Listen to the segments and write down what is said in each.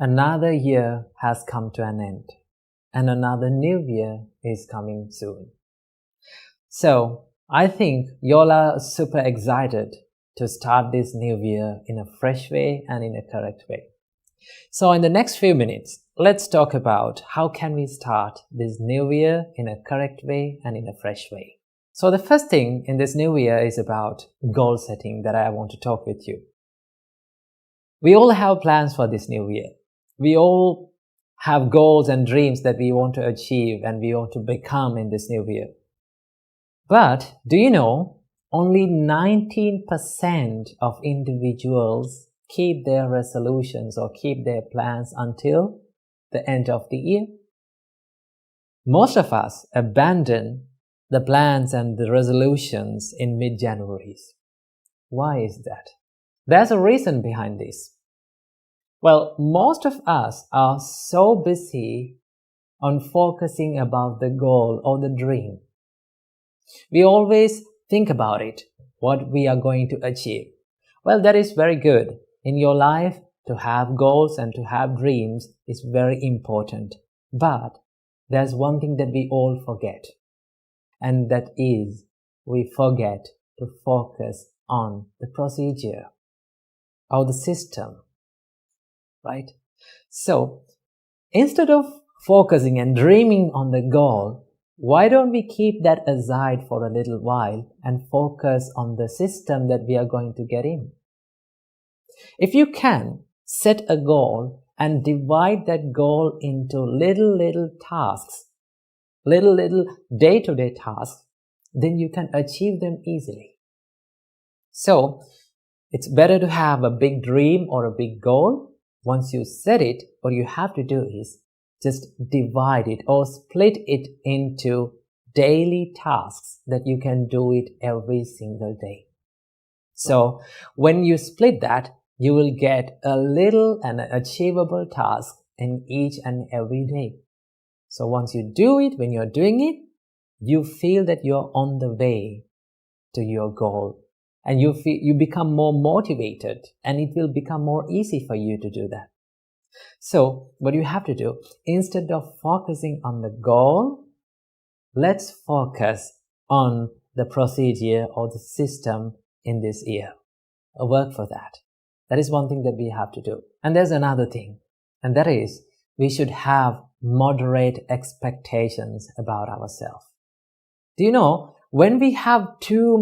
Another year has come to an end, and another new year is coming soon. So, I think you all are super excited to start this new year in a fresh way and in a correct way. So, in the next few minutes, let's talk about how can we start this new year in a correct way and in a fresh way. So, the first thing in this new year is about goal setting that I want to talk with you. We all have plans for this new year. We all have goals and dreams that we want to achieve and we want to become in this new year. But do you know, only 19% of individuals keep their resolutions or keep their plans until the end of the year. Most of us abandon the plans and the resolutions in mid-January. Why is that? There's a reason behind this. Well, most of us are so busy on focusing about the goal or the dream. We always think about it, what we are going to achieve. Well, that is very good. In your life, to have goals and to have dreams is very important. But there's one thing that we all forget. And that is, we forget to focus on the procedure or the system. Right? So, instead of focusing and dreaming on the goal, why don't we keep that aside for a little while and focus on the system that we are going to get in? If you can set a goal and divide that goal into little tasks, little day-to-day tasks, then you can achieve them easily. So, it's better to have a big dream or a big goal. Once you set it, what you have to do is just divide it or split it into daily tasks that you can do it every single day. So when you split that, you will get a little and achievable task in each and every day. So once you do it, when you're doing it, you feel that you're on the way to your goal. And you become more motivated and it will become more easy for you to do that. So what you have to do, instead of focusing on the goal, let's focus on the procedure or the system in this year. Work for that. That is one thing that we have to do. And there's another thing, and that is we should have moderate expectations about ourselves. Do you know, when we have too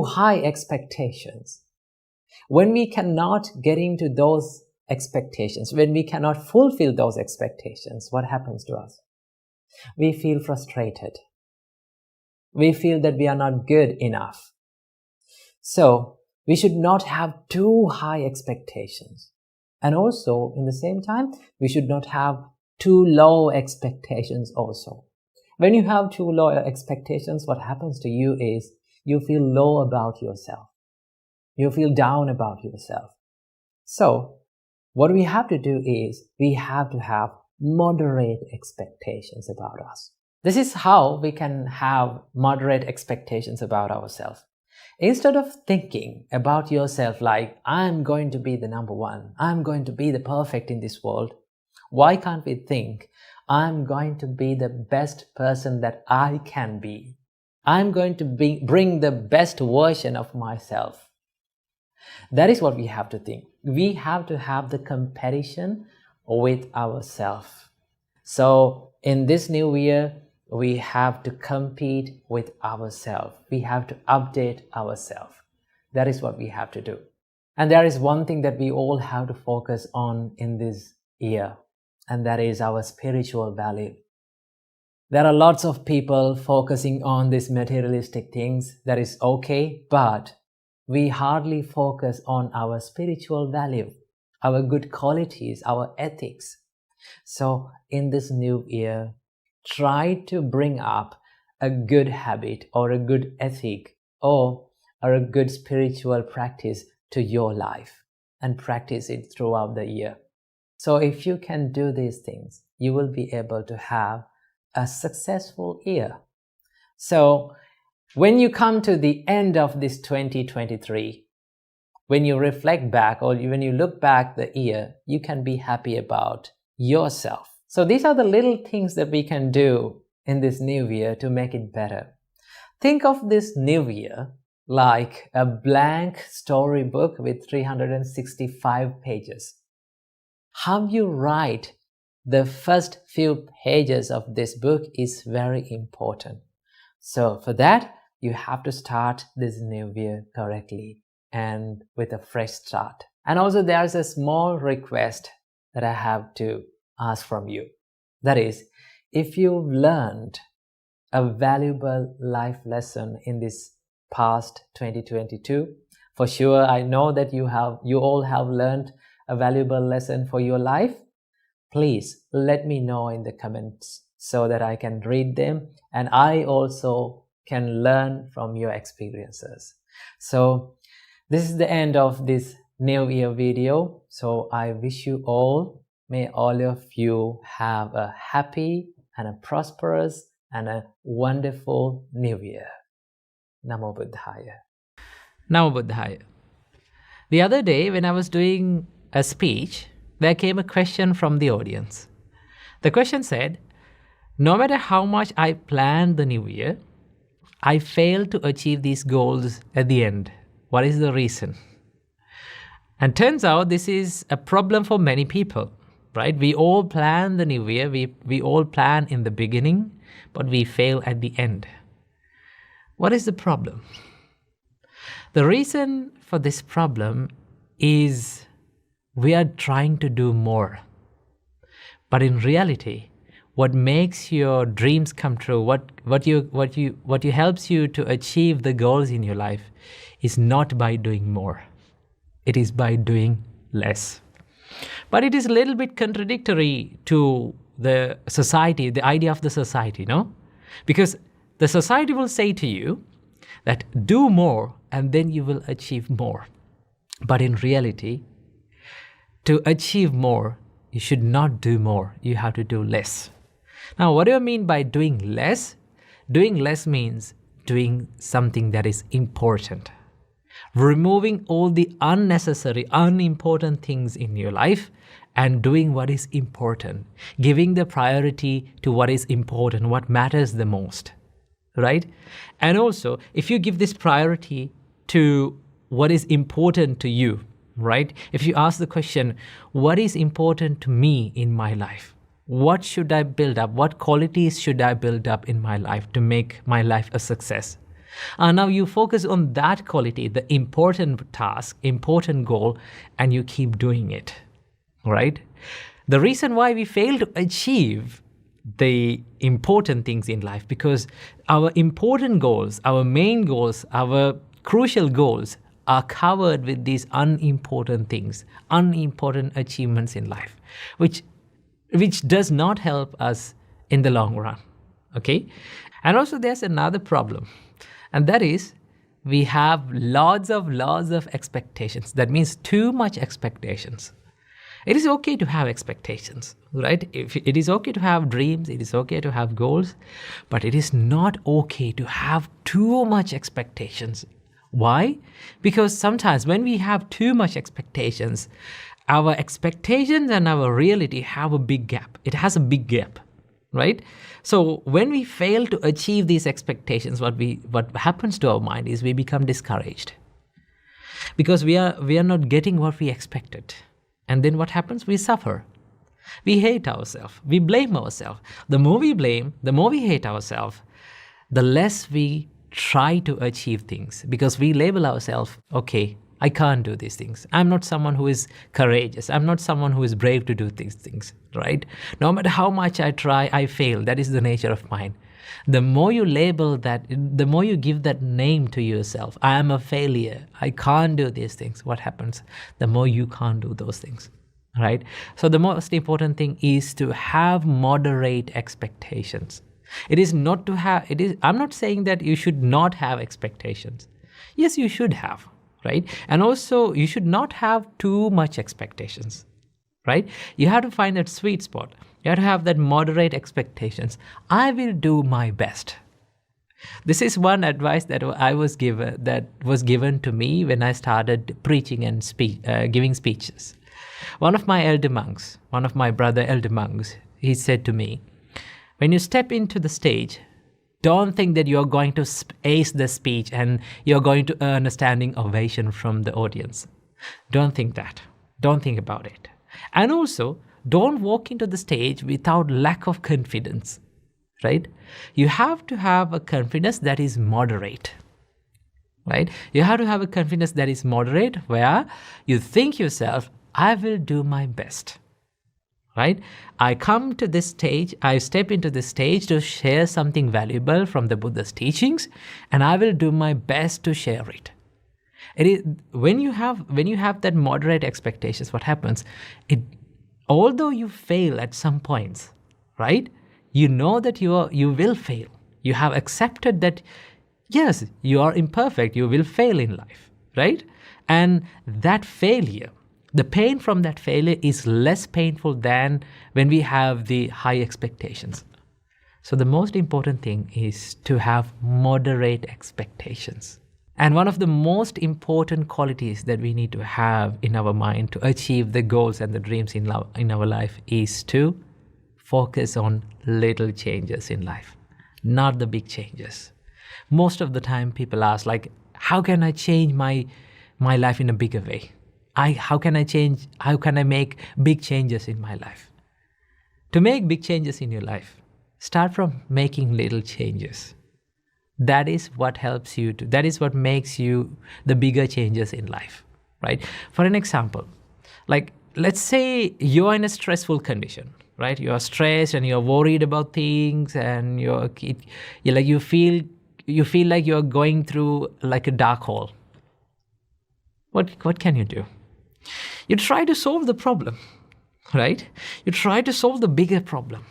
high expectations, when we cannot get into those expectations, when we cannot fulfill those expectations, what happens to us? We feel frustrated. We feel that we are not good enough. So, we should not have too high expectations. And also, in the same time, we should not have too low expectations also. When you have too low expectations, what happens to you is you feel low about yourself. You feel down about yourself. So, what we have to do is we have to have moderate expectations about us. This is how we can have moderate expectations about ourselves. Instead of thinking about yourself like, I'm going to be the number one, I'm going to be the perfect in this world, why can't we think, I'm going to be the best person that I can be? I'm going to bring the best version of myself. That is what we have to think. We have to have the comparison with ourselves. So in this new year, we have to compete with ourselves. We have to update ourselves. That is what we have to do. And there is one thing that we all have to focus on in this year, and that is our spiritual value. There are lots of people focusing on these materialistic things. That is okay, but we hardly focus on our spiritual value, our good qualities, our ethics. So in this new year, try to bring up a good habit or a good ethic or a good spiritual practice to your life and practice it throughout the year. So if you can do these things, you will be able to have a successful year. So when you come to the end of this 2023, when you reflect back or when you look back the year, you can be happy about yourself. So these are the little things that we can do in this new year to make it better. Think of this new year like a blank storybook with 365 pages. How you write the first few pages of this book is very important. So for that, you have to start this new year correctly and with a fresh start. And also there's a small request that I have to ask from you. That is, if you've learned a valuable life lesson in this past 2022, for sure I know that you all have learned a valuable lesson for your life. Please let me know in the comments so that I can read them and I also can learn from your experiences. So this is the end of this New Year video. So I wish you all, may all of you have a happy and a prosperous and a wonderful New Year. Namo Buddhaya. Namo Buddhaya. The other day when I was doing a speech, there came a question from the audience. The question said, no matter how much I planned the new year, I failed to achieve these goals at the end. What is the reason? And turns out this is a problem for many people, right? We all plan the new year, we all plan in the beginning, but we fail at the end. What is the problem? The reason for this problem is we are trying to do more. But in reality, what makes your dreams come true, what helps you to achieve the goals in your life is not by doing more. It is by doing less. But it is a little bit contradictory to the society, the idea of the society, no? Because the society will say to you that do more and then you will achieve more. But in reality, to achieve more, you should not do more. You have to do less. Now, what do I mean by doing less? Doing less means doing something that is important. Removing all the unnecessary, unimportant things in your life and doing what is important. Giving the priority to what is important, what matters the most, right? And also, if you give this priority to what is important to you, right? If you ask the question, what is important to me in my life? What should I build up? What qualities should I build up in my life to make my life a success? Now you focus on that quality, the important task, important goal, and you keep doing it, right? The reason why we fail to achieve the important things in life, because our important goals, our main goals, our crucial goals are covered with these unimportant things, unimportant achievements in life, which does not help us in the long run, okay? And also there's another problem, and that is we have lots of expectations. That means too much expectations. It is okay to have expectations, right? It is okay to have dreams, it is okay to have goals, but it is not okay to have too much expectations. Why? Because sometimes when we have too much expectations, our expectations and our reality have a big gap. It has a big gap, right? So when we fail to achieve these expectations, what happens to our mind is we become discouraged because we are not getting what we expected. And then what happens? We suffer. We hate ourselves. We blame ourselves. The more we blame, the more we hate ourselves, the less we try to achieve things, because we label ourselves, okay, I can't do these things. I'm not someone who is courageous. I'm not someone who is brave to do these things, right? No matter how much I try, I fail. That is the nature of mine. The more you label that, the more you give that name to yourself, I am a failure, I can't do these things, what happens? The more you can't do those things, right? So the most important thing is to have moderate expectations. It is not to have, I'm not saying that you should not have expectations. Yes, you should have, right? And also you should not have too much expectations, right? You have to find that sweet spot. You have to have that moderate expectations. I will do my best. This is one advice that was given to me when I started preaching and giving speeches. One of my brother elder monks, he said to me, when you step into the stage, don't think that you're going to ace the speech and you're going to earn a standing ovation from the audience. Don't think that. Don't think about it. And also, don't walk into the stage without lack of confidence, right? You have to have a confidence that is moderate, right? You have to have a confidence that is moderate where you think yourself, I will do my best, right? I come to this stage, I step into this stage to share something valuable from the Buddha's teachings, and I will do my best to share it. It is when you have that moderate expectations, what happens? Although you fail at some points, right? You know that you will fail. You have accepted that, yes, you are imperfect. You will fail in life, right? And that failure, the pain from that failure is less painful than when we have the high expectations. So the most important thing is to have moderate expectations. And one of the most important qualities that we need to have in our mind to achieve the goals and the dreams in our life is to focus on little changes in life, not the big changes. Most of the time people ask, like, how can I change my life in a bigger way? How can I make big changes in my life? To make big changes in your life, start from making little changes. That is what helps you that is what makes you the bigger changes in life, right? For an example, like, let's say you're in a stressful condition, right? You're stressed and you're worried about things, and you feel like you're going through like a dark hole. What can you do? You try to solve the problem, right? You try to solve the bigger problem.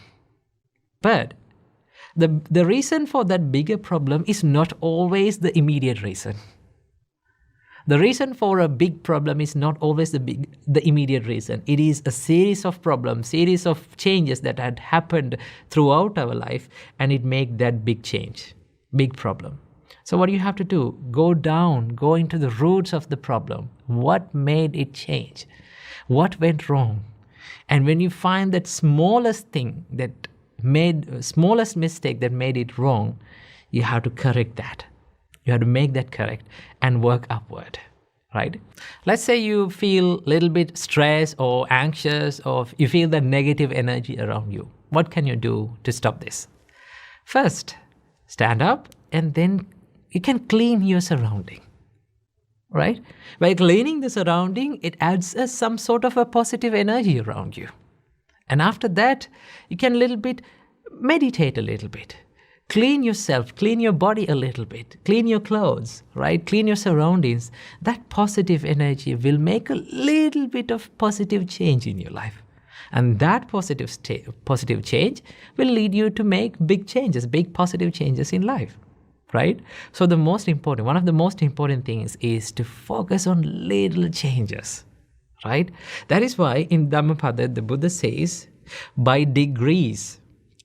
But the reason for that bigger problem is not always the immediate reason. The reason for a big problem is not always the immediate reason. It is a series of problems, series of changes that had happened throughout our life, and it make that big change, big problem. So what do you have to do? Go into the roots of the problem. What made it change? What went wrong? And when you find that smallest mistake that made it wrong, you have to correct that. You have to make that correct and work upward, right? Let's say you feel a little bit stressed or anxious, or you feel the negative energy around you. What can you do to stop this? First, stand up, and then you can clean your surrounding, right? By cleaning the surrounding, it adds some sort of a positive energy around you. And after that, you can meditate a little bit. Clean yourself, clean your body a little bit, clean your clothes, right? Clean your surroundings. That positive energy will make a little bit of positive change in your life. And that positive change will lead you to make big changes, big positive changes in life, right? So one of the most important things is to focus on little changes, right? That is why in Dhammapada, the Buddha says, by degrees,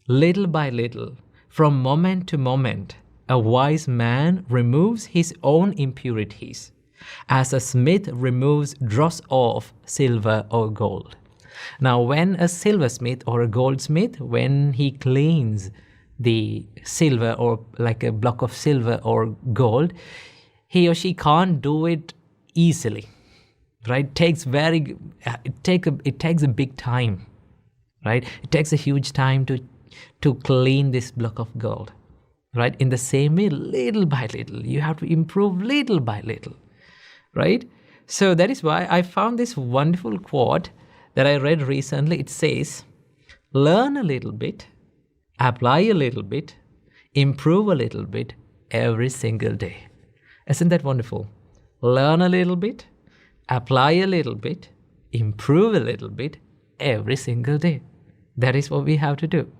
little by little, from moment to moment, a wise man removes his own impurities, as a smith removes dross of silver or gold. Now, when a silversmith or a goldsmith, when he cleans the silver or like a block of silver or gold, he or she can't do it easily, right? It takes a big time, right? It takes a huge time to clean this block of gold, right? In the same way, little by little, you have to improve little by little, right? So that is why I found this wonderful quote that I read recently. It says, learn a little bit, apply a little bit, improve a little bit every single day. Isn't that wonderful? Learn a little bit, apply a little bit, improve a little bit every single day. That is what we have to do.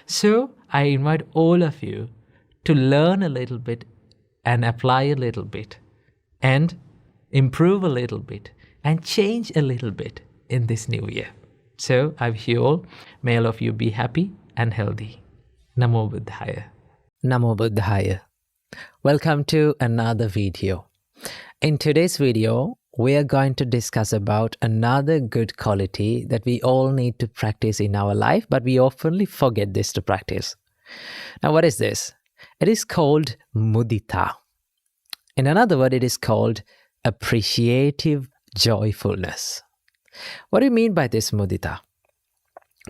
So I invite all of you to learn a little bit and apply a little bit and improve a little bit and change a little bit in this new year. So I wish you all, may all of you be happy and healthy. Namo Buddhaya. Namo Buddhaya. Welcome to another video. In today's video, we are going to discuss about another good quality that we all need to practice in our life, but we often forget this to practice. Now, what is this? It is called mudita. In another word, it is called appreciative joyfulness. What do you mean by this mudita?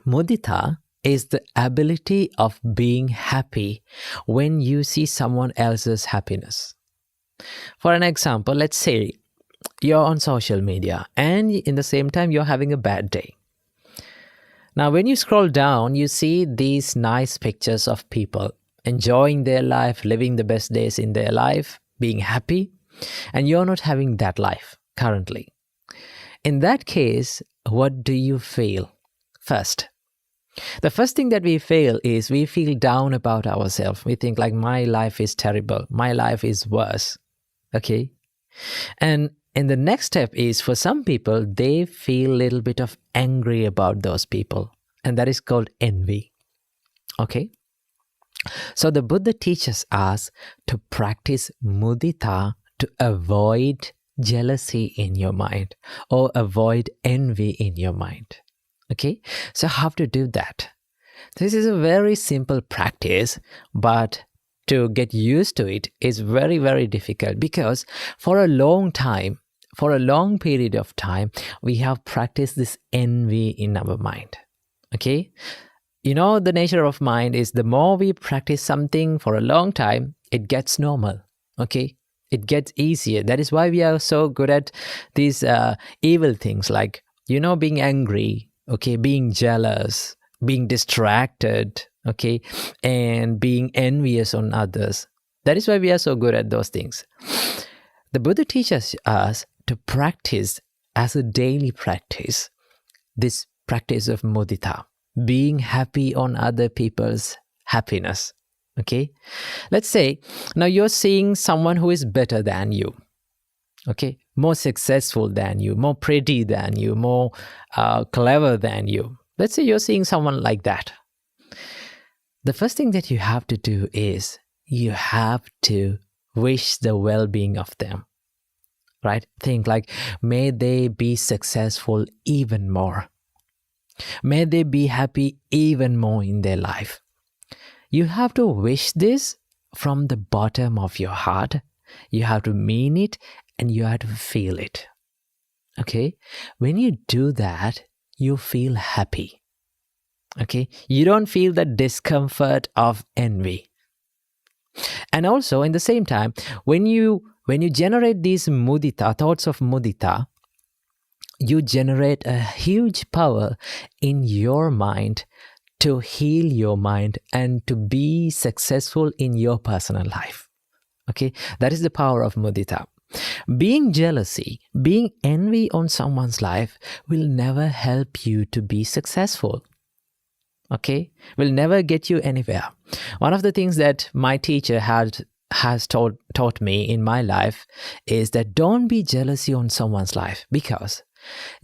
Mudita is the ability of being happy when you see someone else's happiness. For an example, let's say you're on social media and in the same time you're having a bad day. Now, when you scroll down, you see these nice pictures of people enjoying their life, living the best days in their life, being happy, and you're not having that life currently. In that case, what do you feel? The first thing that we feel is we feel down about ourselves. We think like, my life is terrible. My life is worse. Okay? And the next step is, for some people, they feel a little bit of angry about those people. And that is called envy. Okay? So the Buddha teaches us to practice mudita to avoid jealousy in your mind or avoid envy in your mind. Okay, so how to do that? This is a very simple practice, but to get used to it is very, very difficult, because for a long time, for a long period of time, we have practiced this envy in our mind. Okay, you know, the nature of mind is the more we practice something for a long time, it gets normal. Okay, it gets easier. That is why we are so good at these evil things like, you know, being angry. Okay, being jealous, being distracted, okay, and being envious on others. That is why we are so good at those things. The Buddha teaches us to practice as a daily practice this practice of mudita, being happy on other people's happiness. Okay, let's say now you're seeing someone who is better than you. Okay, more successful than you, more pretty than you, more clever than you. Let's say you're seeing someone like that. The first thing that you have to do is you have to wish the well-being of them, right? Think like, may they be successful even more. May they be happy even more in their life. You have to wish this from the bottom of your heart. You have to mean it, and you have to feel it. Okay? When you do that, you feel happy. Okay? You don't feel the discomfort of envy. And also, in the same time, when you generate these mudita, thoughts of mudita, you generate a huge power in your mind to heal your mind and to be successful in your personal life. Okay? That is the power of mudita. Being jealousy, being envy on someone's life will never help you to be successful. Okay? Will never get you anywhere. One of the things that my teacher has taught me in my life is that don't be jealousy on someone's life, because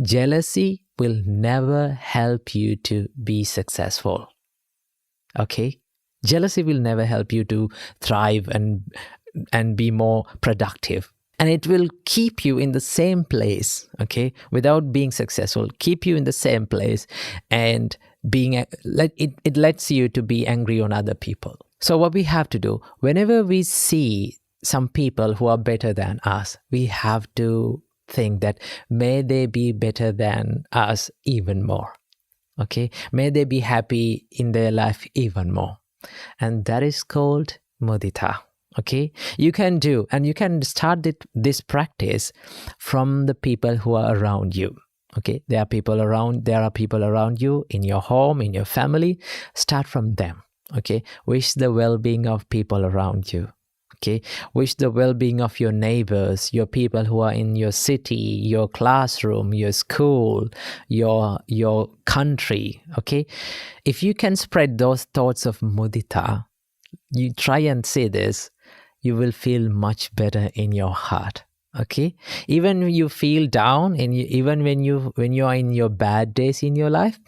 jealousy will never help you to be successful. Okay? Jealousy will never help you to thrive and be more productive. And it will keep you in the same place, okay, without being successful, keep you in the same place, and it lets you to be angry on other people. So what we have to do, whenever we see some people who are better than us, we have to think that may they be better than us even more, okay? May they be happy in their life even more. And that is called mudita. Okay, you can do, and you can start this practice from the people who are around you. Okay, there are people around you in your home, in your family. Start from them. Okay, wish the well-being of people around you. Okay, wish the well-being of your neighbors, your people who are in your city, your classroom, your school, your country. Okay, if you can spread those thoughts of mudita, you try and say this, you will feel much better in your heart. Okay, even when you feel down, and even when you are in your bad days in your life,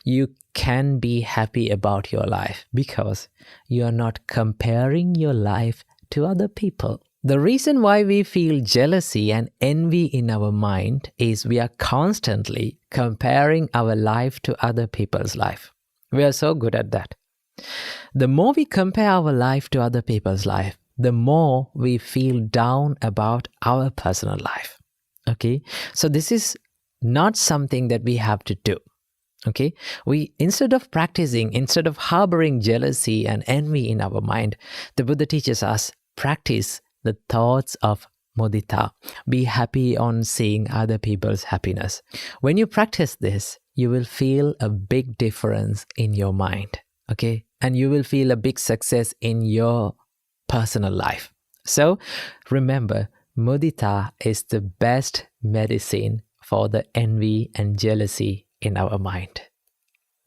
you can be happy about your life, because you are not comparing your life to other people. The reason why we feel jealousy and envy in our mind is we are constantly comparing our life to other people's life. We are so good at that. The more we compare our life to other people's life, the more we feel down about our personal life. Okay? So this is not something that we have to do. Okay? Instead of harboring jealousy and envy in our mind, the Buddha teaches us practice the thoughts of mudita. Be happy on seeing other people's happiness. When you practice this, you will feel a big difference in your mind. Okay? And you will feel a big success in your personal life. So remember, mudita is the best medicine for the envy and jealousy in our mind.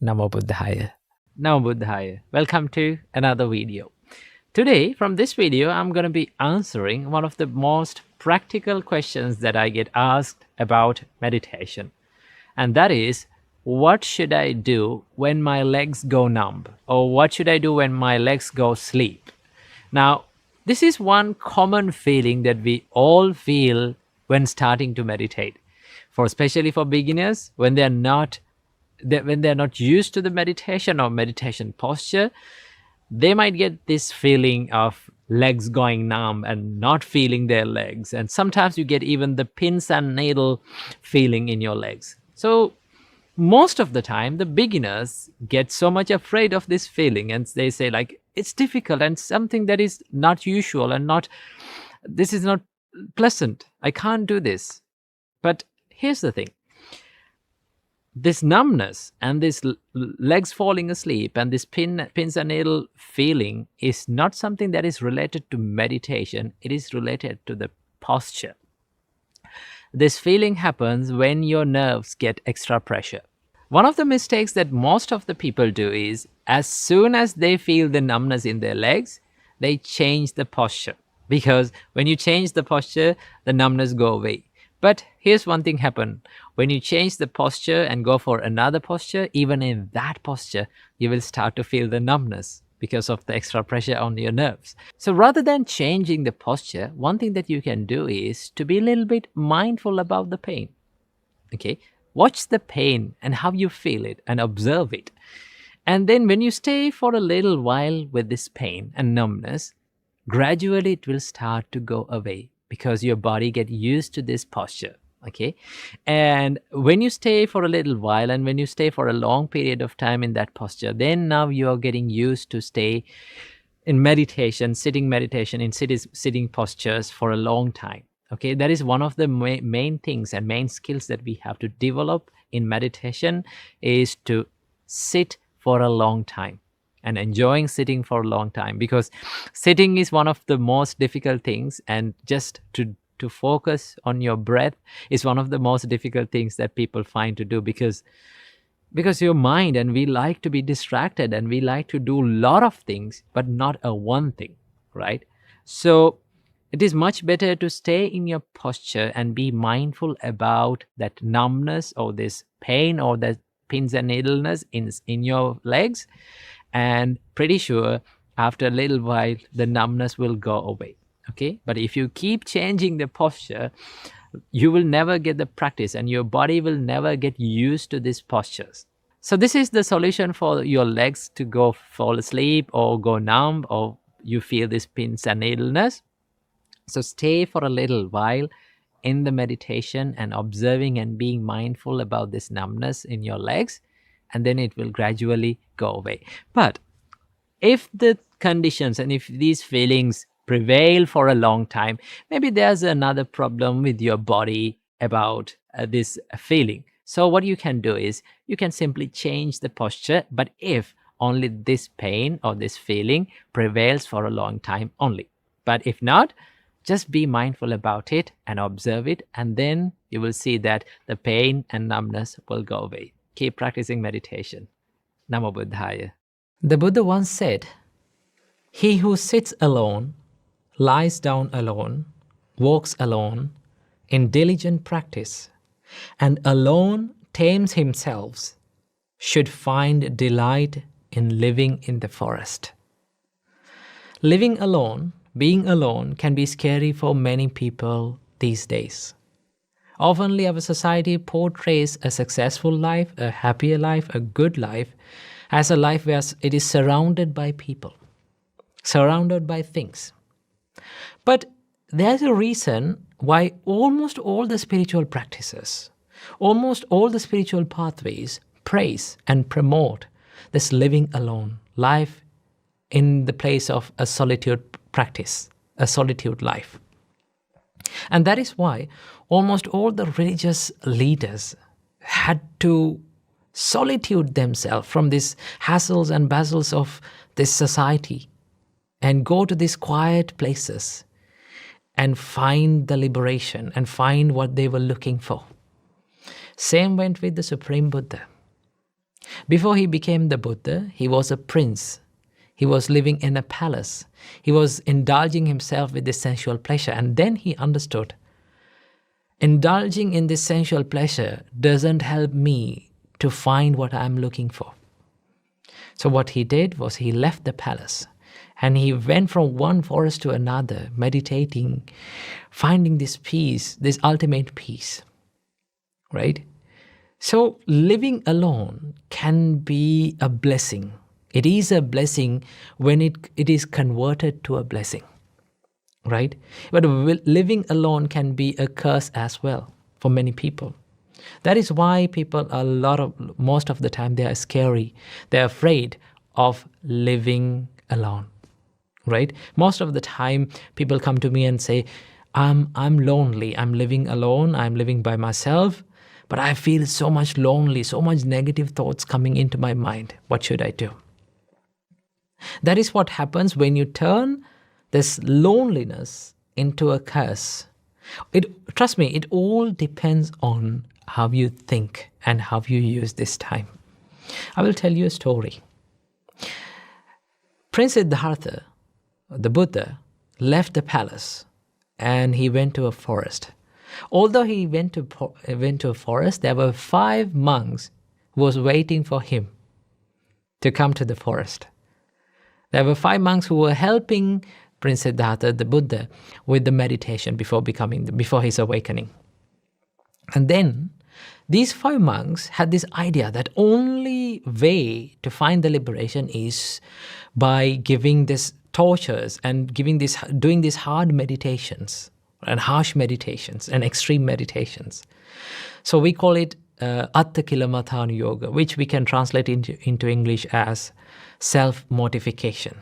Namo Buddhaya. Namo Buddhaya. Welcome to another video. Today, from this video, I'm going to be answering one of the most practical questions that I get asked about meditation. And that is, what should I do when my legs go numb? Or what should I do when my legs go sleep? Now, this is one common feeling that we all feel when starting to meditate. Especially for beginners, when they're not used to the meditation or meditation posture, they might get this feeling of legs going numb and not feeling their legs. And sometimes you get even the pins and needle feeling in your legs. So most of the time, the beginners get so much afraid of this feeling, and they say like, it's difficult and something that is not usual and this is not pleasant. I can't do this. But here's the thing. This numbness and this legs falling asleep and this pins and needle feeling is not something that is related to meditation. It is related to the posture. This feeling happens when your nerves get extra pressure. One of the mistakes that most of the people do is, as soon as they feel the numbness in their legs, they change the posture. Because when you change the posture, the numbness go away. But here's one thing happen. When you change the posture and go for another posture, even in that posture, you will start to feel the numbness because of the extra pressure on your nerves. So rather than changing the posture, one thing that you can do is to be a little bit mindful about the pain. Okay? Watch the pain and how you feel it and observe it. And then when you stay for a little while with this pain and numbness, gradually it will start to go away because your body get used to this posture. Okay? And when you stay for a little while and when you stay for a long period of time in that posture, then now you are getting used to stay in meditation, in sitting postures for a long time. Okay, that is one of the main things and main skills that we have to develop in meditation, is to sit for a long time and enjoying sitting for a long time, because sitting is one of the most difficult things, and just to focus on your breath is one of the most difficult things that people find to do, because your mind, and we like to be distracted and we like to do a lot of things but not a one thing, right? So it is much better to stay in your posture and be mindful about that numbness or this pain or that pins and needleness in your legs, and pretty sure after a little while the numbness will go away. Okay, but if you keep changing the posture, you will never get the practice and your body will never get used to these postures. So this is the solution for your legs to fall asleep or go numb, or you feel this pins and needleness. So stay for a little while in the meditation and observing and being mindful about this numbness in your legs, and then it will gradually go away. But if the conditions and if these feelings prevail for a long time, maybe there's another problem with your body about this feeling. So what you can do is you can simply change the posture, but if only this pain or this feeling prevails for a long time only. But if not, just be mindful about it and observe it, and then you will see that the pain and numbness will go away. Keep practicing meditation. Namo Buddhaya. The Buddha once said, "He who sits alone, lies down alone, walks alone, in diligent practice, and alone tames himself, should find delight in living in the forest." Living alone being alone can be scary for many people these days. Oftenly, our society portrays a successful life, a happier life, a good life, as a life where it is surrounded by people, surrounded by things. But there's a reason why almost all the spiritual practices, almost all the spiritual pathways praise and promote this living alone, life in the place of a solitude practice, a solitude life. And that is why almost all the religious leaders had to solitude themselves from these hassles and bustles of this society and go to these quiet places and find the liberation and find what they were looking for. Same went with the Supreme Buddha. Before he became the Buddha, he was a prince. He was living in a palace. He was indulging himself with this sensual pleasure. And then he understood, indulging in this sensual pleasure doesn't help me to find what I'm looking for. So what he did was he left the palace and he went from one forest to another, meditating, finding this peace, this ultimate peace, right? So living alone can be a blessing. It is a blessing when it is converted to a blessing, right? But living alone can be a curse as well for many people. That is why people most of the time they are scary. They're afraid of living alone, right? Most of the time people come to me and say, I'm lonely, I'm living alone, I'm living by myself, but I feel so much lonely, so much negative thoughts coming into my mind. What should I do? That is what happens when you turn this loneliness into a curse. Trust me, it all depends on how you think and how you use this time. I will tell you a story. Prince Siddhartha, the Buddha, left the palace and he went to a forest. Although he went to a forest, there were 5 monks who was waiting for him to come to the forest. There were 5 monks who were helping Prince Siddhartha, the Buddha, with the meditation before his awakening. And then these 5 monks had this idea that only way to find the liberation is by giving this tortures and doing these hard meditations and harsh meditations and extreme meditations. So we call it Atta Kilamatthana Yoga, which we can translate into English as self-mortification,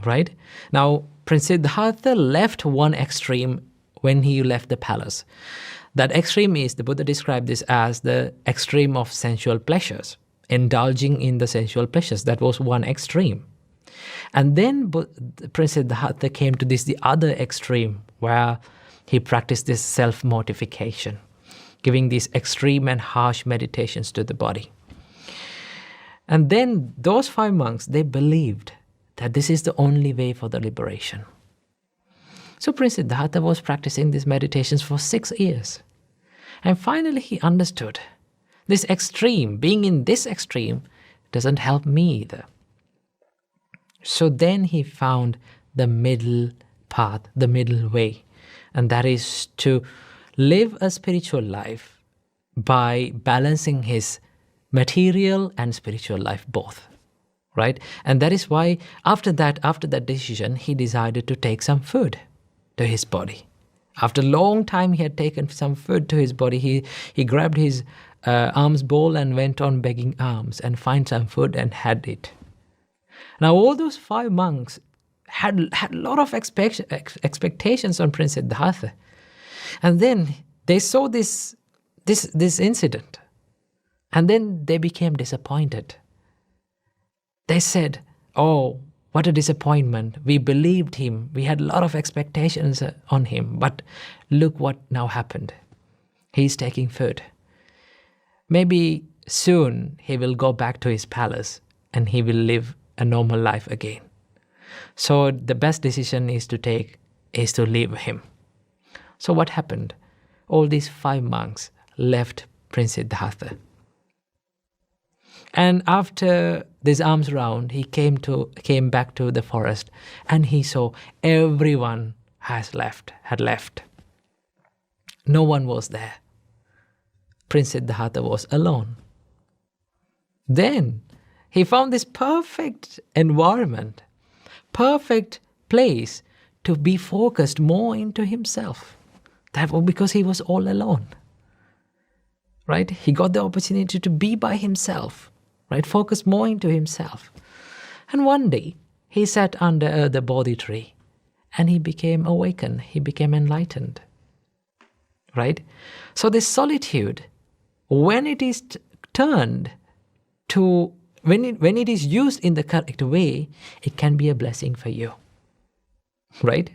right? Now, Prince Siddhartha left one extreme when he left the palace. That extreme is, the Buddha described this as the extreme of sensual pleasures, indulging in the sensual pleasures. That was one extreme. And then Prince Siddhartha came to the other extreme where he practiced this self-mortification, giving these extreme and harsh meditations to the body. And then those 5 monks, they believed that this is the only way for the liberation. So Prince Siddhartha was practicing these meditations for 6 years. And finally he understood, this extreme, being in this extreme, doesn't help me either. So then he found the middle path, the middle way. And that is to live a spiritual life by balancing his material and spiritual life both, right? And that is why after that decision, he decided to take some food to his body. After a long time he had taken some food to his body, he grabbed his alms bowl and went on begging alms and find some food and had it. Now all those 5 monks had a lot of expectations on Prince Siddhartha. And then they saw this incident. And then they became disappointed. They said, oh, what a disappointment. We believed him. We had a lot of expectations on him. But look what now happened. He's taking food. Maybe soon he will go back to his palace and he will live a normal life again. So the best decision is to leave him. So what happened? All these 5 monks left Prince Siddhartha. And after this arms round, he came back to the forest, and he saw everyone had left. No one was there. Prince Siddhartha was alone. Then he found this perfect environment, perfect place to be focused more into himself. That was because he was all alone. Right? He got the opportunity to be by himself, right? Focus more into himself. And one day, he sat under the Bodhi tree and he became awakened. He became enlightened. Right? So this solitude, when it is turned to, when it is used in the correct way, it can be a blessing for you. Right?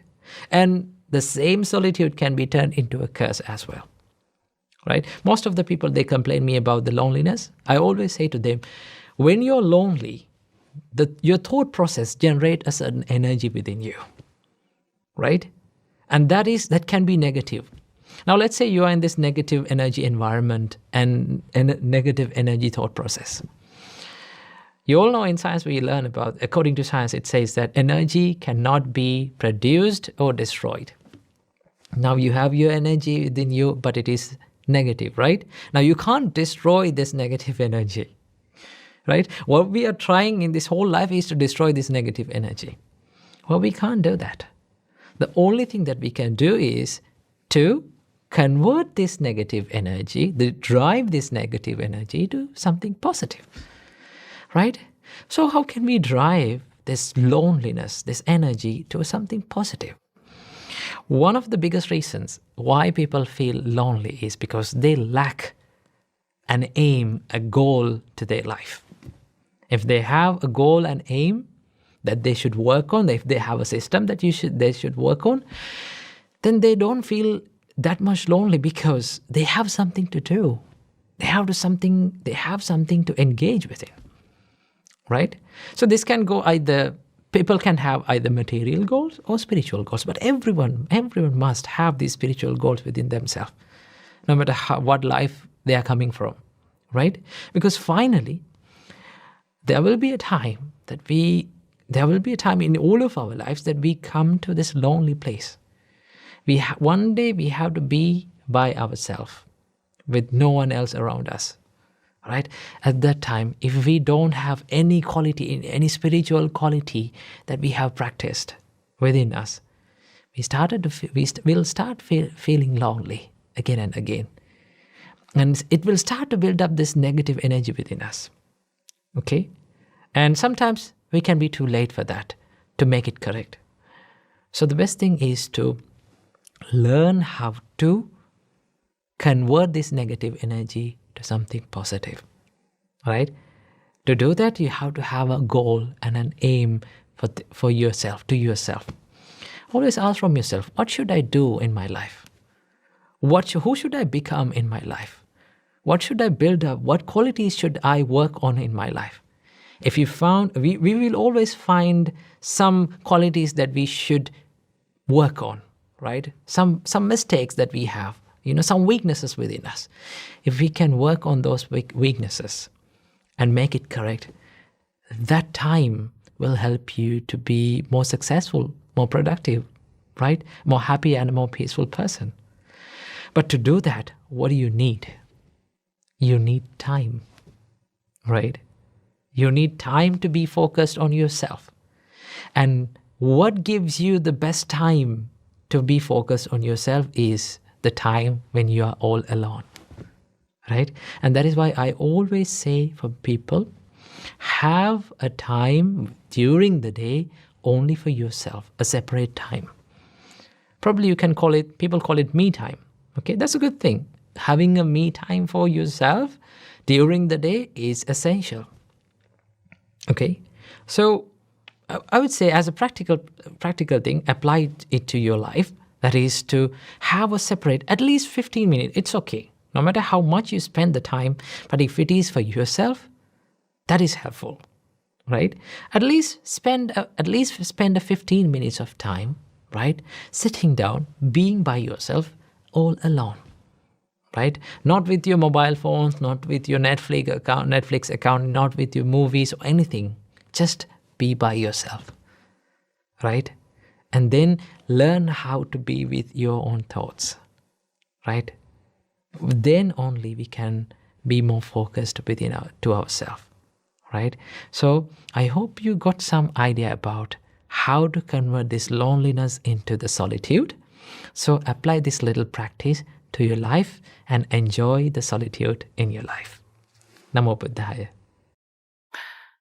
And the same solitude can be turned into a curse as well. Right? Most of the people, they complain me about the loneliness. I always say to them, when you're lonely, your thought process generates a certain energy within you. Right? And that can be negative. Now, let's say you are in this negative energy environment and a negative energy thought process. You all know in science we learn about, according to science, it says that energy cannot be produced or destroyed. Now you have your energy within you, but it is negative, right? Now you can't destroy this negative energy, right? What we are trying in this whole life is to destroy this negative energy. Well, we can't do that. The only thing that we can do is to convert this negative energy, drive this negative energy to something positive, right? So how can we drive this loneliness, this energy to something positive? One of the biggest reasons why people feel lonely is because they lack an aim, a goal to their life. If they have a goal and aim that they should work on, if they have a system that they should work on, then they don't feel that much lonely because they have something to do. They have something to engage with it. Right? So this can go either. People can have either material goals or spiritual goals, but everyone must have these spiritual goals within themselves, no matter what life they are coming from, right? Because finally, there will be a time in all of our lives that we come to this lonely place. One day we have to be by ourselves with no one else around us. Right? At that time, if we don't have any quality, any spiritual quality that we have practiced within us, we'll start feeling lonely again and again. And it will start to build up this negative energy within us. Okay? And sometimes we can be too late for that to make it correct. So the best thing is to learn how to convert this negative energy to something positive, right? To do that, you have to have a goal and an aim for yourself, to yourself. Always ask from yourself, what should I do in my life? Who should I become in my life? What should I build up? What qualities should I work on in my life? If you found, we will always find some qualities that we should work on, right? Some mistakes that we have. Some weaknesses within us. If we can work on those weaknesses and make it correct, that time will help you to be more successful, more productive, right? More happy and a more peaceful person. But to do that, what do you need? You need time, right? You need time to be focused on yourself. And what gives you the best time to be focused on yourself is the time when you are all alone, right? And that is why I always say for people, have a time during the day only for yourself, a separate time. Probably people call it me time. Okay, that's a good thing. Having a me time for yourself during the day is essential. Okay, so I would say as a practical thing, apply it to your life. That is to have a separate, at least 15 minutes. It's okay. No matter how much you spend the time, but if it is for yourself, that is helpful, right? At least spend a 15 minutes of time, right? Sitting down, being by yourself, all alone, right? Not with your mobile phones, not with your Netflix account, not with your movies or anything. Just be by yourself, right? And then learn how to be with your own thoughts, right? Then only we can be more focused to ourselves, right? So I hope you got some idea about how to convert this loneliness into the solitude. So apply this little practice to your life and enjoy the solitude in your life. Namo Buddhaya.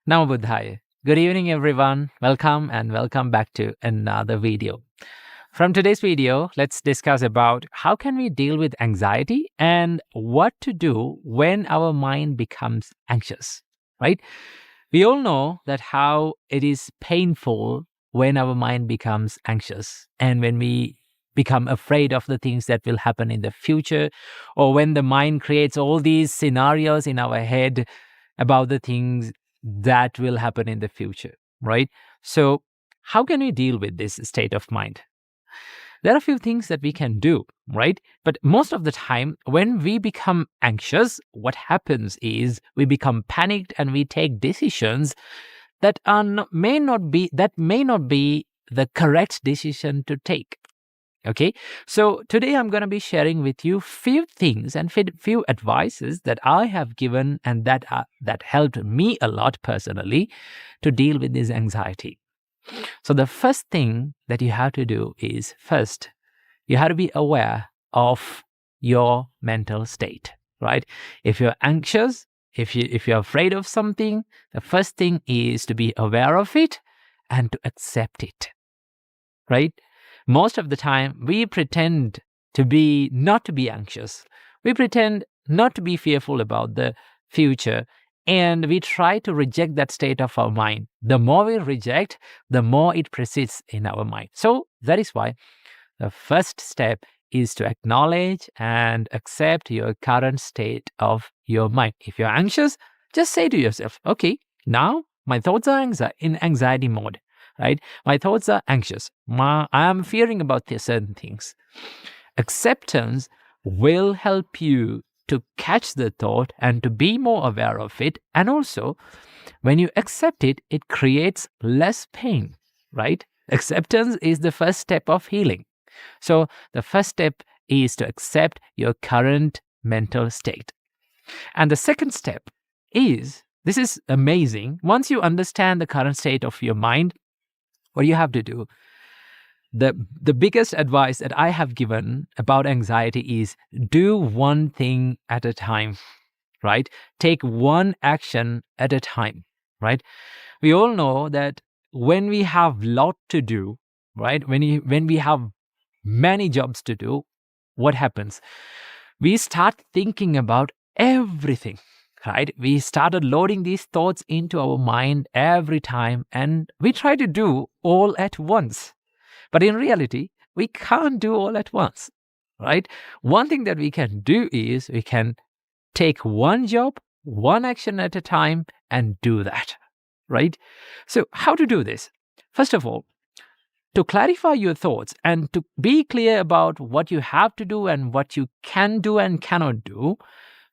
Namo Buddhaya. Good evening, everyone. Welcome and welcome back to another video. From today's video, let's discuss about how can we deal with anxiety and what to do when our mind becomes anxious, right? We all know that how it is painful when our mind becomes anxious and when we become afraid of the things that will happen in the future, or when the mind creates all these scenarios in our head about the things that will happen in the future, right? So how can we deal with this state of mind? There are a few things that we can do, right? But most of the time, when we become anxious, what happens is we become panicked and we take decisions that may not be the correct decision to take. Okay, so today I'm going to be sharing with you few things and few advices that I have given and that helped me a lot personally to deal with this anxiety. So the first thing that you have to do is first, you have to be aware of your mental state, right? If you're anxious, if you're afraid of something, the first thing is to be aware of it and to accept it, right? Most of the time, we pretend not to be anxious. We pretend not to be fearful about the future, and we try to reject that state of our mind. The more we reject, the more it persists in our mind. So that is why the first step is to acknowledge and accept your current state of your mind. If you're anxious, just say to yourself, okay, now my thoughts are in anxiety mode, right? My thoughts are anxious. I am fearing about certain things. Acceptance will help you to catch the thought and to be more aware of it. And also, when you accept it, it creates less pain, right? Acceptance is the first step of healing. So the first step is to accept your current mental state. And the second step is, this is amazing. Once you understand the current state of your mind, what you have to do, the biggest advice that I have given about anxiety is do one thing at a time, right? Take one action at a time, right? We all know that when we have lot to do, right? When we have many jobs to do, what happens? We start thinking about everything, right? We started loading these thoughts into our mind every time, and we try to do all at once. But in reality, we can't do all at once, right? One thing that we can do is we can take one job, one action at a time, and do that, right? So how to do this? First of all, to clarify your thoughts and to be clear about what you have to do and what you can do and cannot do,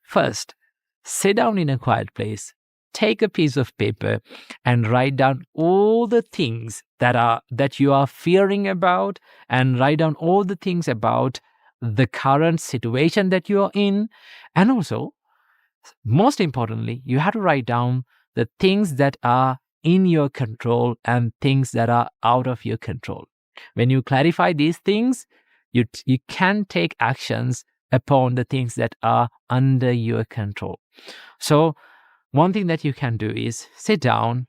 first, sit down in a quiet place, take a piece of paper and write down all the things that you are fearing about, and write down all the things about the current situation that you are in. And also, most importantly, you have to write down the things that are in your control and things that are out of your control. When you clarify these things, you can take actions upon the things that are under your control. So one thing that you can do is sit down,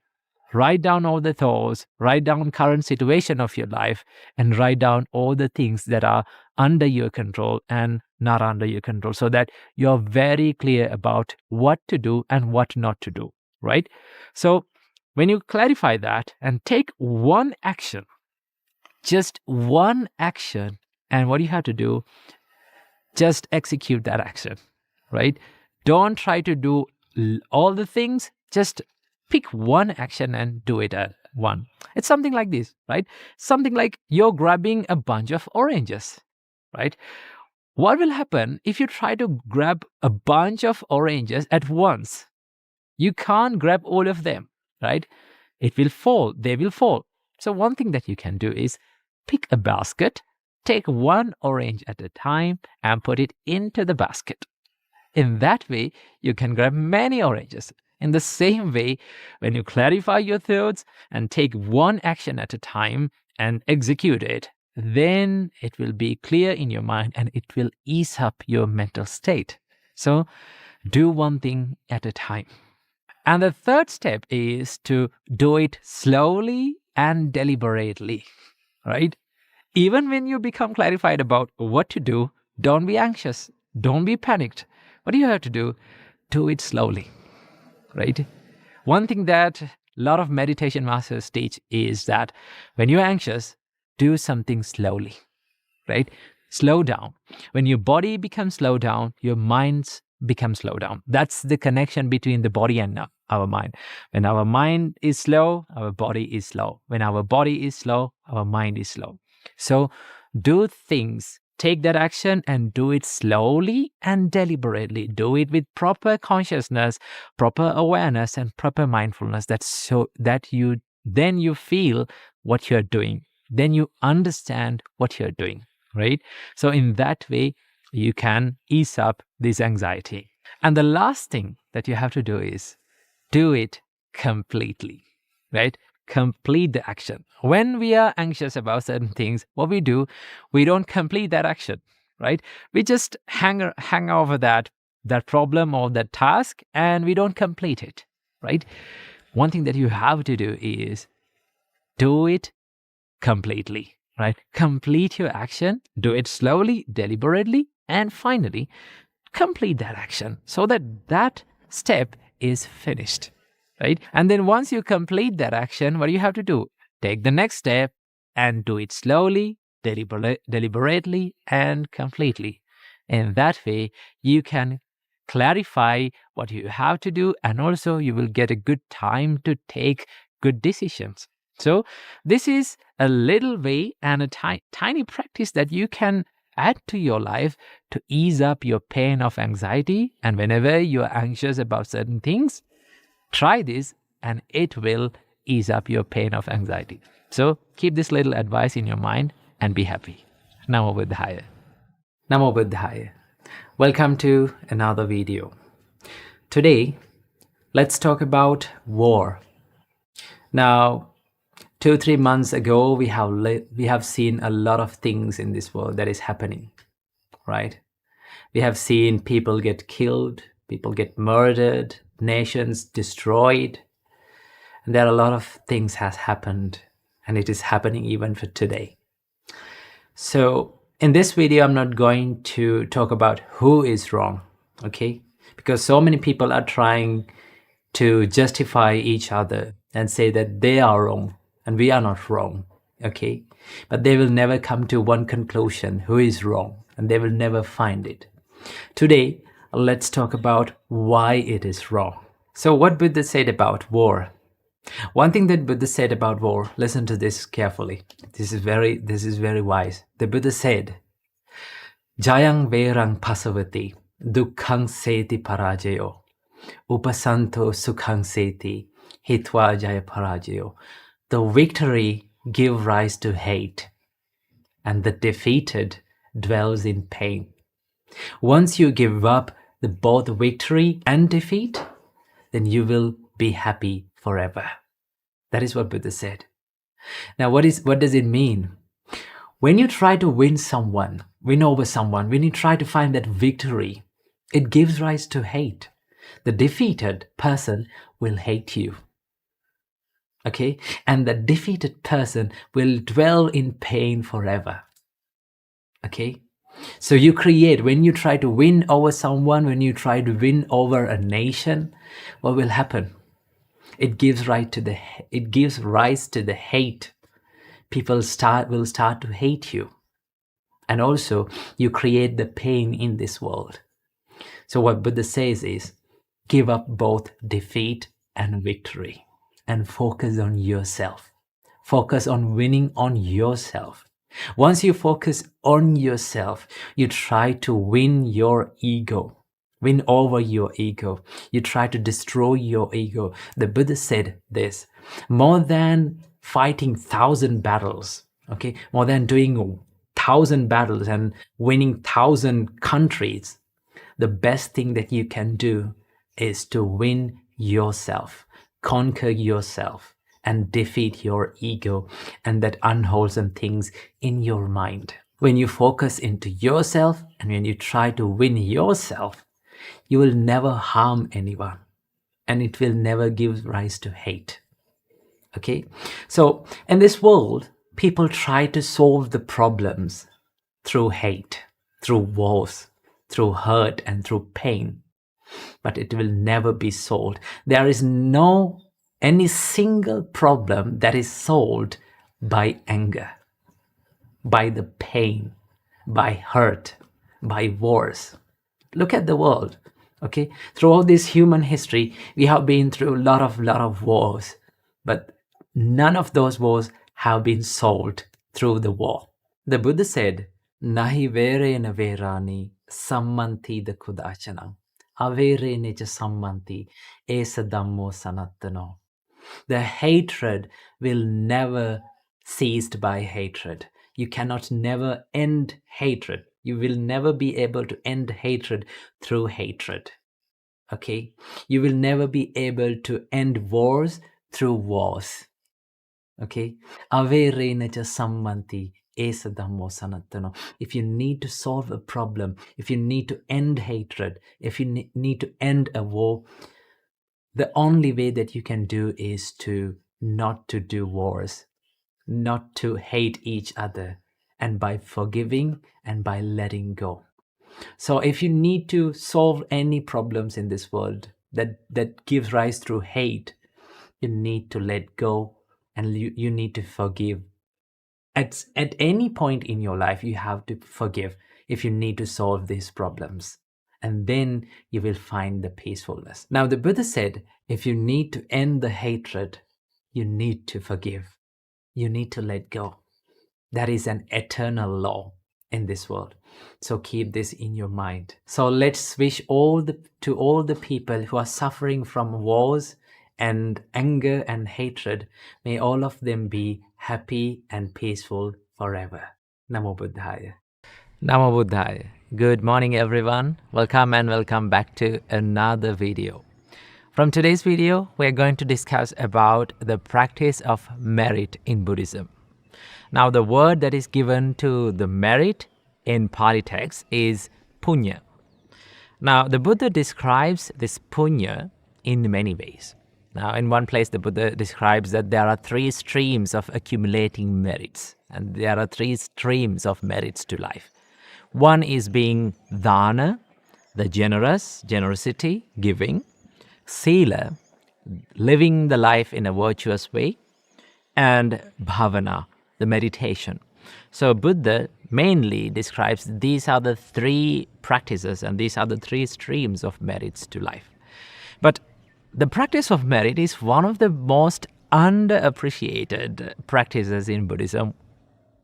write down all the thoughts, write down current situation of your life, and write down all the things that are under your control and not under your control, so that you're very clear about what to do and what not to do, right? So when you clarify that and take one action, just one action, and what you have to do, just execute that action, right? Don't try to do all the things, just pick one action and do it at one. It's something like this, right? Something like you're grabbing a bunch of oranges, right? what will happen if you try to grab a bunch of oranges at once? You can't grab all of them, right? It will fall, they will fall. So one thing that you can do is pick a basket, take one orange at a time and put it into the basket. In that way, you can grab many oranges. In the same way, when you clarify your thoughts and take one action at a time and execute it, then it will be clear in your mind and it will ease up your mental state. So do one thing at a time. And the third step is to do it slowly and deliberately, right? Even when you become clarified about what to do, don't be anxious, don't be panicked. What do you have to do? Do it slowly, right? One thing that a lot of meditation masters teach is that when you're anxious, do something slowly, right? Slow down. When your body becomes slow down, your mind becomes slow down. That's the connection between the body and our mind. When our mind is slow, our body is slow. When our body is slow, our mind is slow. So do things, take that action and do it slowly and deliberately. Do it with proper consciousness, proper awareness, and proper mindfulness. That's so that you feel what you're doing. Then you understand what you're doing, right? So in that way, you can ease up this anxiety. And the last thing that you have to do is do it completely, right? Complete the action. When we are anxious about certain things, what we do, we don't complete that action, right? We just hang over that problem or that task and we don't complete it, right? One thing that you have to do is do it completely, right? Complete your action, do it slowly, deliberately, and finally complete that action so that that step is finished, right? And then once you complete that action, what do you have to do? Take the next step and do it slowly, deliberately, and completely. In that way, you can clarify what you have to do, and also you will get a good time to take good decisions. So this is a little way and a tiny practice that you can add to your life to ease up your pain of anxiety. And whenever you're anxious about certain things, try this and it will ease up your pain of anxiety. So keep this little advice in your mind and be happy. Namo Buddhaya. Namo Buddhaya. Welcome to another video. Today, let's talk about war. Now, 2-3 months ago, we have seen a lot of things in this world that is happening, right? We have seen people get killed, people get murdered, nations destroyed, and there are a lot of things has happened, and it is happening even for today. So in this video, I'm not going to talk about who is wrong, okay? Because so many people are trying to justify each other and say that they are wrong and we are not wrong, okay? But they will never come to one conclusion, who is wrong, and they will never find it. Today, let's talk about why it is wrong. So what Buddha said about war. One thing that Buddha said about war, listen to this carefully. This is very wise. The Buddha said, Jayang verang pasavati, dukkhang seti parajayo, upasanto sukhang seti, hitva jaya parajayo. The victory gives rise to hate, and the defeated dwells in pain. Once you give up both victory and defeat, then you will be happy forever. That is what Buddha said. Now, what does it mean? When you try to win over someone, when you try to find that victory, it gives rise to hate. The defeated person will hate you. Okay? And the defeated person will dwell in pain forever. Okay? So when you try to win over someone, when you try to win over a nation, what will happen? It gives rise to the hate. People will start to hate you. And also, you create the pain in this world. So what Buddha says is, give up both defeat and victory and focus on yourself. Focus on winning on yourself. Once you focus on yourself, you try to win your ego, win over your ego. You try to destroy your ego. The Buddha said this, more than fighting 1,000 battles, okay, more than doing 1,000 battles and winning 1,000 countries, the best thing that you can do is to win yourself, conquer yourself, and defeat your ego and that unwholesome things in your mind. When you focus into yourself and when you try to win yourself, you will never harm anyone and it will never give rise to hate. Okay? So in this world, people try to solve the problems through hate, through wars, through hurt and through pain. But it will never be solved. There is no any single problem that is solved by anger, by the pain, by hurt, by wars. Look at the world, okay? Throughout this human history, we have been through a lot of wars, but none of those wars have been solved through the war. The Buddha said, Nahi verena verani sammanti da kudachana. Averene cha sammanti esa dhammo sanattano. The hatred will never cease by hatred. You cannot never end hatred. You will never be able to end hatred through hatred. Okay? You will never be able to end wars through wars. Okay? Averena cha sammanti esa dhammo sanattano. If you need to solve a problem, if you need to end hatred, if you need to end a war, the only way that you can do is to not to do wars, not to hate each other, and by forgiving and by letting go. So if you need to solve any problems in this world that gives rise through hate, you need to let go and you need to forgive. At any point in your life, you have to forgive if you need to solve these problems. And then you will find the peacefulness. Now, the Buddha said, if you need to end the hatred, you need to forgive. You need to let go. That is an eternal law in this world. So keep this in your mind. So let's wish to all the people who are suffering from wars and anger and hatred, may all of them be happy and peaceful forever. Namo Buddhaya. Namo Buddhaya. Good morning, everyone. Welcome back to another video. From today's video, we're going to discuss about the practice of merit in Buddhism. Now, the word that is given to the merit in Pali text is punya. Now, the Buddha describes this punya in many ways. Now, in one place, the Buddha describes that there are 3 streams of accumulating merits, and there are 3 streams of merits to life. One is being dana, the generosity, giving, sila, living the life in a virtuous way, and bhavana, the meditation. So Buddha mainly describes these are the 3 practices and these are the 3 streams of merits to life. But the practice of merit is one of the most underappreciated practices in Buddhism,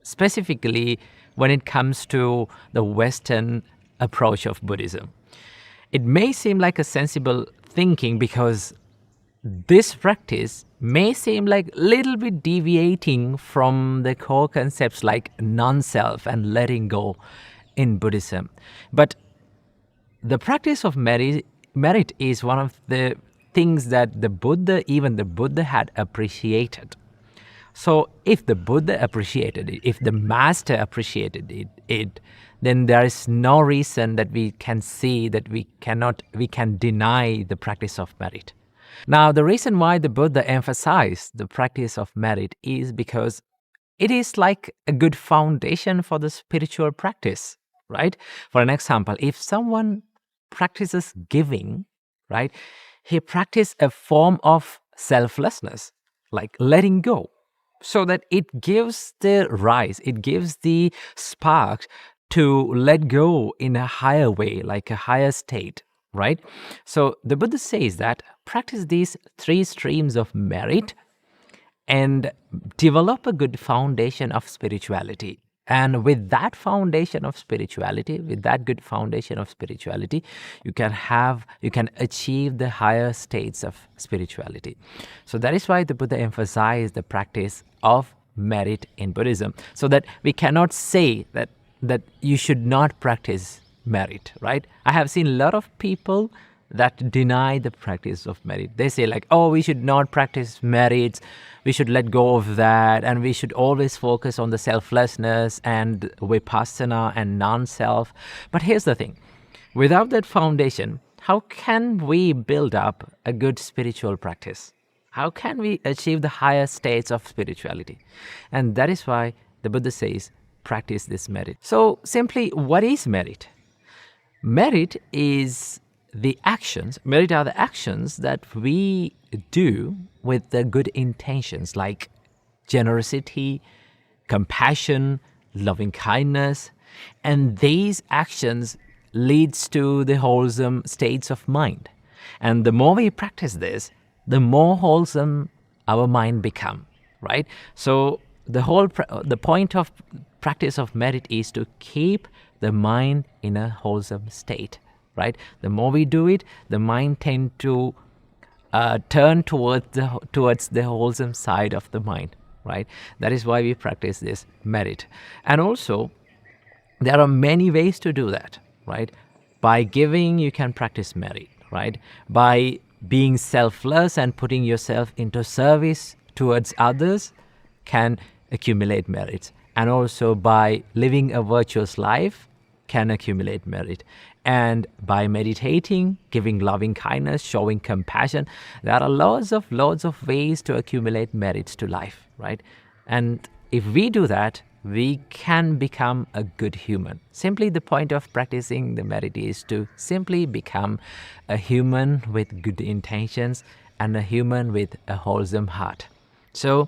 specifically when it comes to the Western approach of Buddhism. It may seem like a sensible thinking because this practice may seem like a little bit deviating from the core concepts like non-self and letting go in Buddhism. But the practice of merit is one of the things that even the Buddha had appreciated. So if the Buddha appreciated it, if the master appreciated it, then there is no reason that we can see that we can deny the practice of merit. Now, the reason why the Buddha emphasized the practice of merit is because it is like a good foundation for the spiritual practice, right? For an example, if someone practices giving, right, he practices a form of selflessness, like letting go, so that it gives the rise, it gives the spark to let go in a higher way, like a higher state, right? So the Buddha says that practice these 3 streams of merit and develop a good foundation of spirituality. And with that foundation of spirituality, with that good foundation of spirituality, you can achieve the higher states of spirituality. So that is why the Buddha emphasized the practice of merit in Buddhism, so that we cannot say that you should not practice merit, right? I have seen a lot of people that deny the practice of merit. They say like, oh, we should not practice merits, we should let go of that, and we should always focus on the selflessness and vipassana and non-self. But here's the thing, without that foundation, how can we build up a good spiritual practice? How can we achieve the higher states of spirituality? And that is why the Buddha says, practice this merit. So simply, what is merit? Merit are the actions that we do with the good intentions, like generosity, compassion, loving kindness, and these actions leads to the wholesome states of mind. And the more we practice this, the more wholesome our mind become, right? So the point of practice of merit is to keep the mind in a wholesome state, right? The more we do it, the mind tend to turn towards the wholesome side of the mind, right? That is why we practice this merit. And also, there are many ways to do that, right? By giving, you can practice merit, right? By being selfless and putting yourself into service towards others can accumulate merits. And also by living a virtuous life can accumulate merit. And by meditating, giving loving kindness, showing compassion, there are lots of ways to accumulate merits to life, right? And if we do that, we can become a good human. Simply the point of practicing the merit is to simply become a human with good intentions and a human with a wholesome heart. So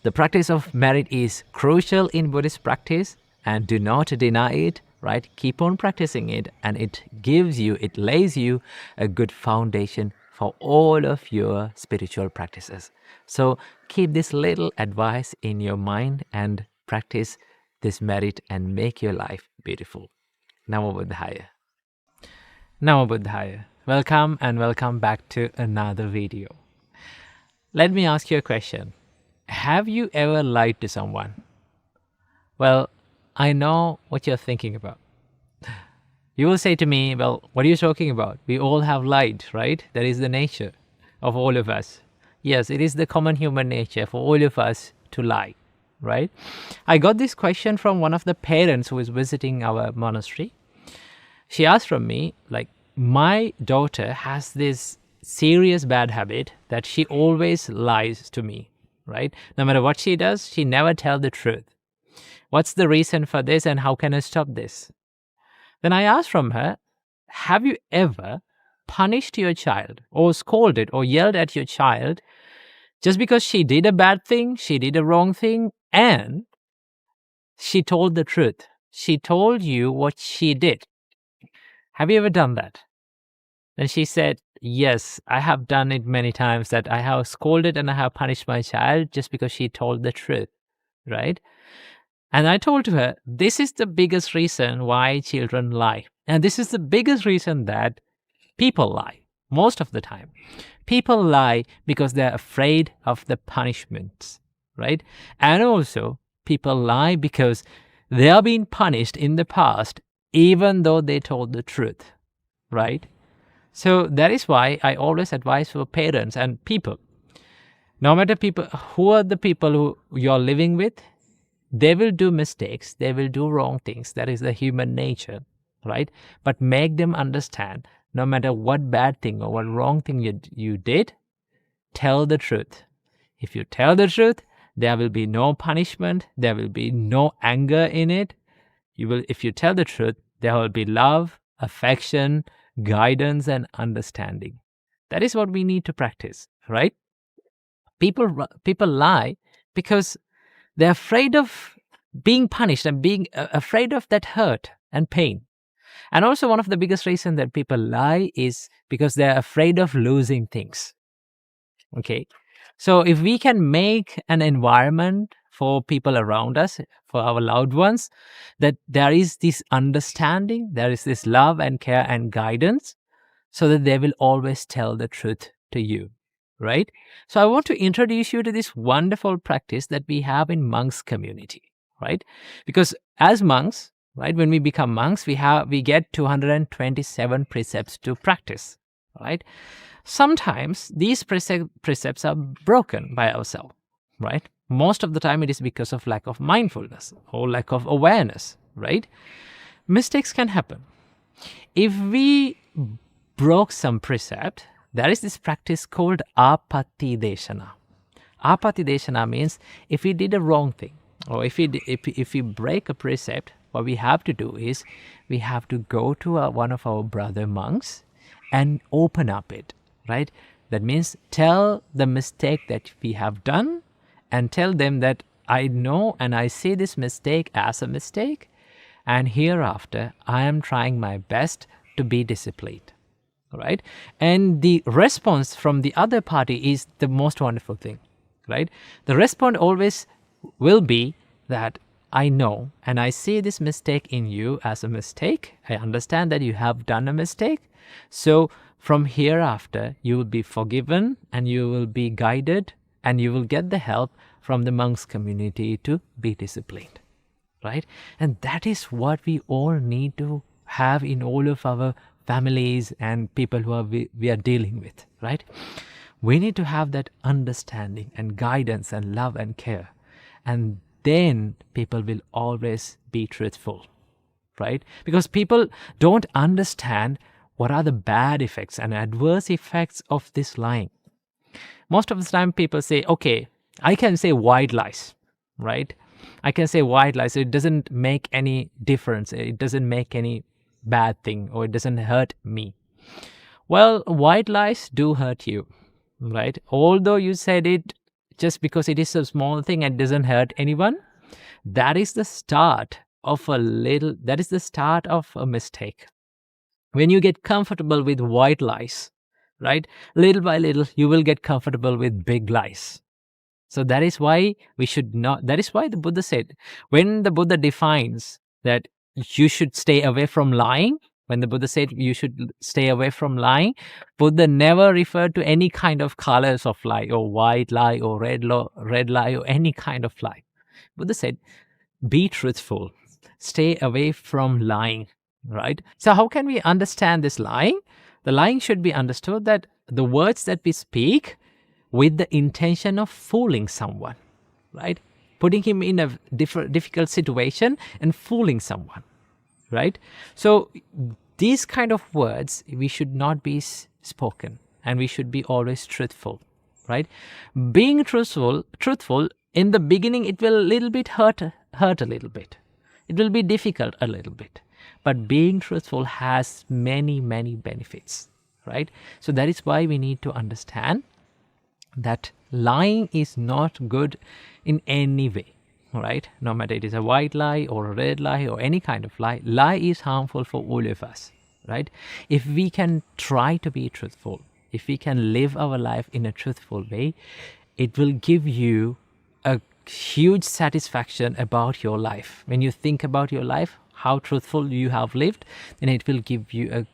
the practice of merit is crucial in Buddhist practice, and do not deny it, right? Keep on practicing it, and it lays you a good foundation for all of your spiritual practices. So keep this little advice in your mind and practice this merit and make your life beautiful. Namo Buddhaya. Namo Buddhaya. Welcome and welcome back to another video. Let me ask you a question. Have you ever lied to someone? Well, I know what you're thinking about. You will say to me, well, what are you talking about? We all have lied, right? That is the nature of all of us. Yes, it is the common human nature for all of us to lie, right? I got this question from one of the parents who is visiting our monastery. She asked from me, like, my daughter has this serious bad habit that she always lies to me, right? No matter what she does, she never tells the truth. What's the reason for this and how can I stop this? Then I asked from her, have you ever punished your child or scolded or yelled at your child just because she did a bad thing, she did a wrong thing, and she told the truth? She told you what she did. Have you ever done that? Then she said, yes, I have done it many times, that I have scolded and I have punished my child just because she told the truth, right? And I told her, this is the biggest reason why children lie. And this is the biggest reason that people lie. Most of the time, people lie because they're afraid of the punishments, right? And also, people lie because they are being punished in the past, even though they told the truth, right? So that is why I always advise for parents and people. No matter who are the people who you're living with, they will do mistakes, they will do wrong things. That is the human nature, right? But make them understand, no matter what bad thing or what wrong thing you did, tell the truth. If you tell the truth, there will be no punishment, there will be no anger in it. If you tell the truth, there will be love, affection, guidance, and understanding. That is what we need to practice, right? People lie because they're afraid of being punished and being afraid of that hurt and pain. And also, one of the biggest reasons that people lie is because they're afraid of losing things. Okay. So if we can make an environment for people around us, for our loved ones, that there is this understanding, there is this love and care and guidance, so that they will always tell the truth to you, right? So I want to introduce you to this wonderful practice that we have in monks community, right? Because as monks, right, when we become monks, we get 227 precepts to practice, right? Sometimes these precepts are broken by ourselves, right? Most of the time it is because of lack of mindfulness or lack of awareness, right? Mistakes can happen. If we broke some precept, there is this practice called apati deshana. Apati deshana means if we did a wrong thing, or if we break a precept, what we have to do is we have to go to one of our brother monks and open up it, right? That means tell the mistake that we have done and tell them that I know and I see this mistake as a mistake, and hereafter I am trying my best to be disciplined, right? And the response from the other party is the most wonderful thing, right? The response always will be that I know and I see this mistake in you as a mistake. I understand that you have done a mistake. So from hereafter, you will be forgiven and you will be guided and you will get the help from the monks community to be disciplined, right? And that is what we all need to have in all of our families and people who we are dealing with, right? We need to have that understanding and guidance and love and care. And then people will always be truthful, right? Because people don't understand what are the bad effects and adverse effects of this lying. Most of the time people say, okay, I can say white lies, right? I can say white lies. It doesn't make any difference. It doesn't make any bad thing, or it doesn't hurt me. Well, white lies do hurt you, right? Although you said it just because it is a small thing and doesn't hurt anyone, that is the start of a mistake. When you get comfortable with white lies, right, little by little you will get comfortable with big lies. So that is why that is why the Buddha said, when the Buddha defines that you should stay away from lying, when the Buddha said you should stay away from lying, Buddha never referred to any kind of colors of lie, or white lie, or red lie, or any kind of lie. Buddha said, be truthful, stay away from lying, right? So how can we understand this lying? The lying should be understood that the words that we speak with the intention of fooling someone, right? Putting him in a difficult situation and fooling someone, right? So these kind of words, we should not be spoken, and we should be always truthful, right? Being truthful, in the beginning, it will a little bit hurt a little bit. It will be difficult a little bit. But being truthful has many, many benefits, right? So that is why we need to understand that lying is not good in any way, right? No matter it is a white lie or a red lie or any kind of lie, lie is harmful for all of us, right? If we can try to be truthful, if we can live our life in a truthful way, it will give you a huge satisfaction about your life. When you think about your life, how truthful you have lived, then it will give you a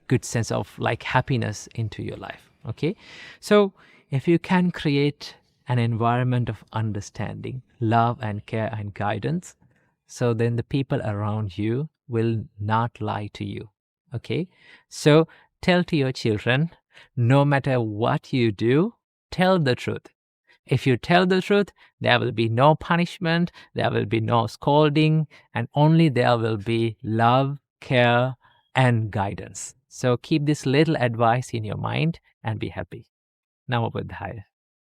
good sense of like happiness into your life, okay? So if you can create an environment of understanding, love and care and guidance, so then the people around you will not lie to you, okay? So tell to your children, no matter what you do, tell the truth. If you tell the truth, there will be no punishment, there will be no scolding, and only there will be love, care, and guidance. So keep this little advice in your mind and be happy. Namo Buddhaya.